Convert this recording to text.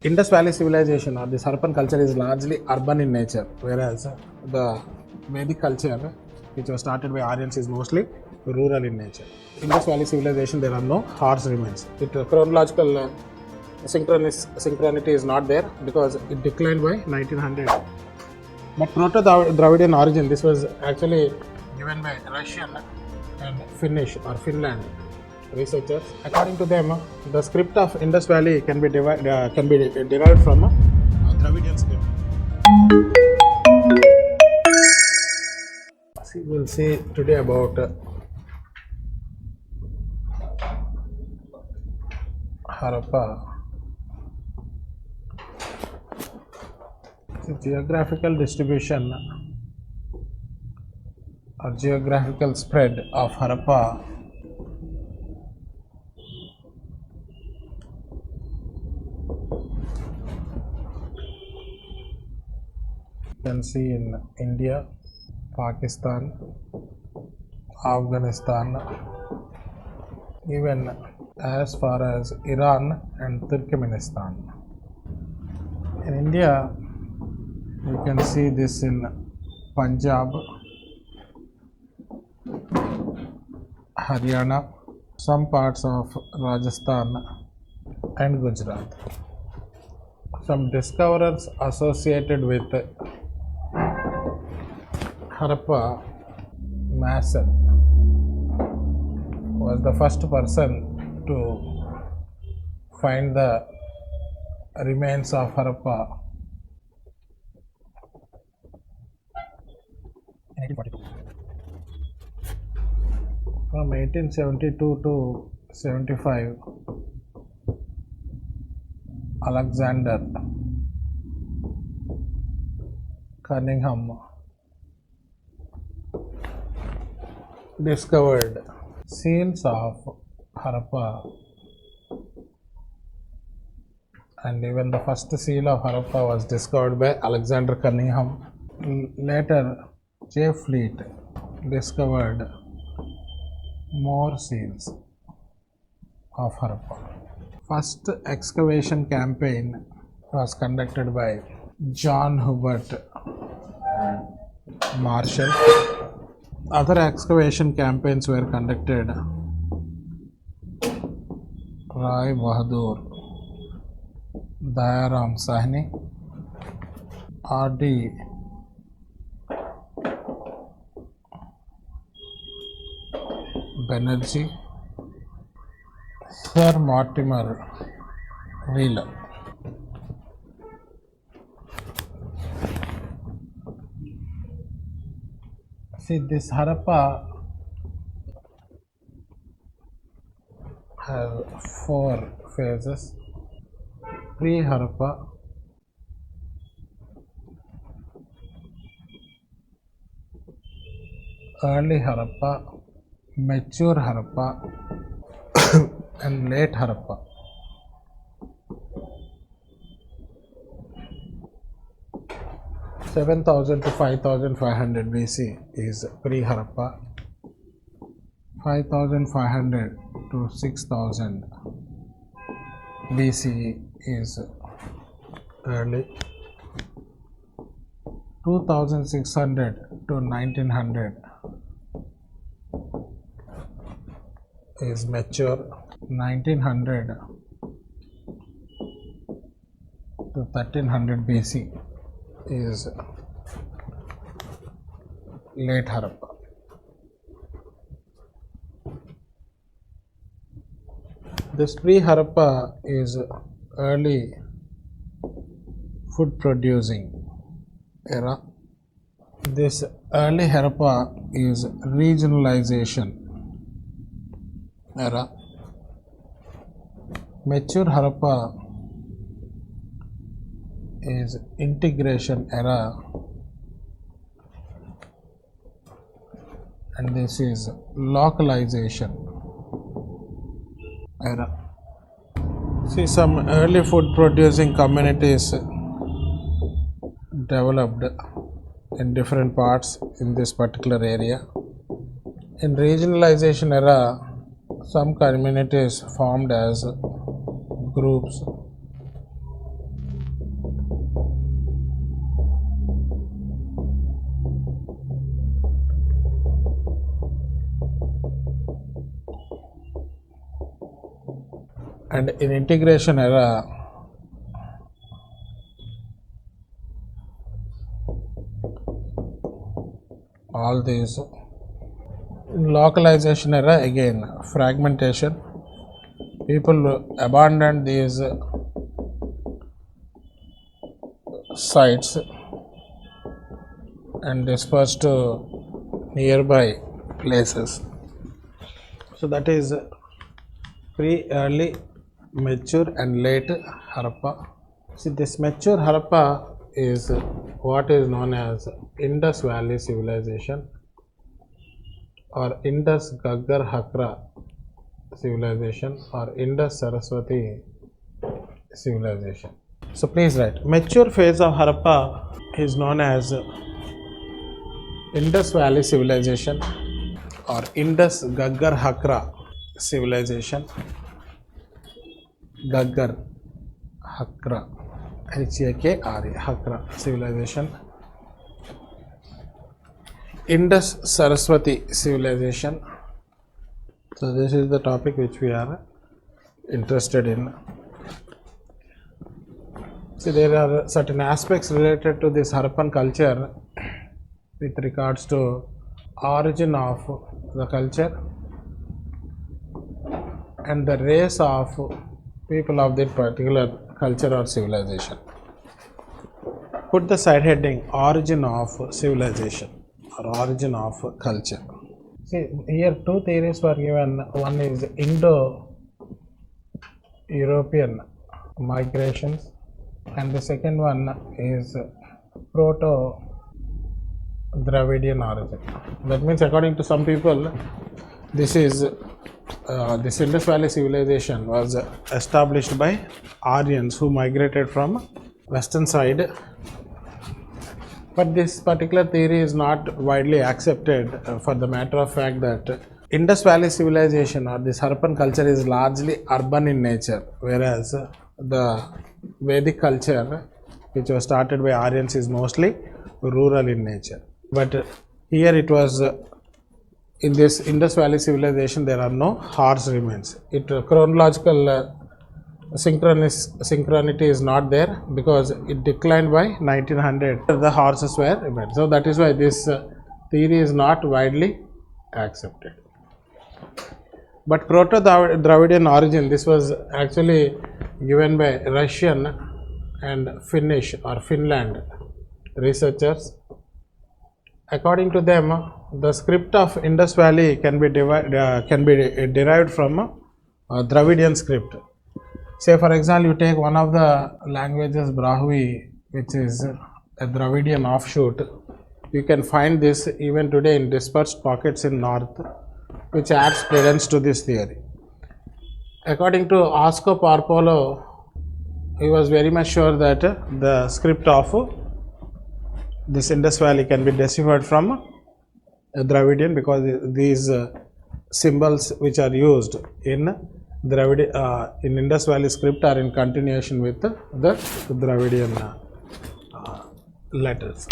Indus Valley Civilization or this Harappan culture is largely urban in nature, whereas the Vedic culture, which was started by Aryans, is mostly rural in nature. Indus Valley Civilization, there are no horse remains. Chronological synchronity is not there because it declined by 1900. But Proto-Dravidian origin, this was actually given by Russian and Finnish or Finland researchers. According to them, the script of Indus Valley can be derived from a Dravidian script. We'll see today about Harappa. Geographical distribution or geographical spread of Harappa you can see in India, Pakistan, Afghanistan, even as far as Iran and Turkmenistan. In India, you can see this in Punjab, Haryana, some parts of Rajasthan and Gujarat. Some discoverers associated with Harappa, Mason was the first person to find the remains of Harappa in 1842. From 1872 to 75, Alexander Cunningham discovered seals of Harappa, and even the first seal of Harappa was discovered by Alexander Cunningham. Later, J. Fleet discovered more seals of Harappa. First excavation campaign was conducted by John Hubert Marshall. Other excavation campaigns were conducted Rai Bahadur, Dayaram Sahni, R.D. Banerjee, Sir Mortimer Wheeler. See, this Harappa has 4 phases: pre-Harappa, early Harappa, mature Harappa and late Harappa. (7,000 to 5,500 BC is pre-Harappa, 5,500 to 6,000 BC is early, 2,600 to 1,900 is mature, 1,900 to 1,300 BC is late Harappa. This pre-Harappa is early food producing era. This early Harappa is regionalization era. Mature Harappa is integration era, and this is localization era. See, some early food producing communities developed in different parts in this particular area. In regionalization era, some communities formed as groups and in integration era, all these. In localization era, again fragmentation, people abandoned these sites and dispersed to nearby places. So that is pre-early, mature and late Harappa. See, this mature Harappa is what is known as Indus Valley Civilization or Indus Gaggar Hakra Civilization or Indus Saraswati Civilization. So please write, mature phase of Harappa is known as Indus Valley Civilization or Indus Gaggar Hakra Civilization. Gaggar Hakra, H-A-K-R-A, Hakra Civilization. Indus Saraswati Civilization. So this is the topic which we are interested in. See, there are certain aspects related to this Harappan culture with regards to origin of the culture and the race of people of that particular culture or civilization. Put the side heading origin of civilization or origin of culture. See, here two theories were given. One is Indo-European migrations and the second one is Proto-Dravidian origin. That means, according to some people, this is this Indus Valley civilization was established by Aryans who migrated from western side. But this particular theory is not widely accepted for the matter of fact that Indus Valley civilization or this Harappan culture is largely urban in nature, whereas the Vedic culture, which was started by Aryans, is mostly rural in nature. But here it was in this Indus Valley civilization there are no horse remains. Chronological synchronity is not there because it declined by 1900. The horses were remained. So that is why this theory is not widely accepted. But Proto-Dravidian origin, this was actually given by Russian and Finnish or Finland researchers. According to them, the script of Indus Valley can be derived from Dravidian script. Say for example, you take one of the languages, Brahvi, which is a Dravidian offshoot. You can find this even today in dispersed pockets in north, which adds credence to this theory. According to Oscar Parpolo, he was very much sure that the script of this Indus Valley can be deciphered from Dravidian because these symbols which are used in in Indus Valley script are in continuation with the Dravidian letters.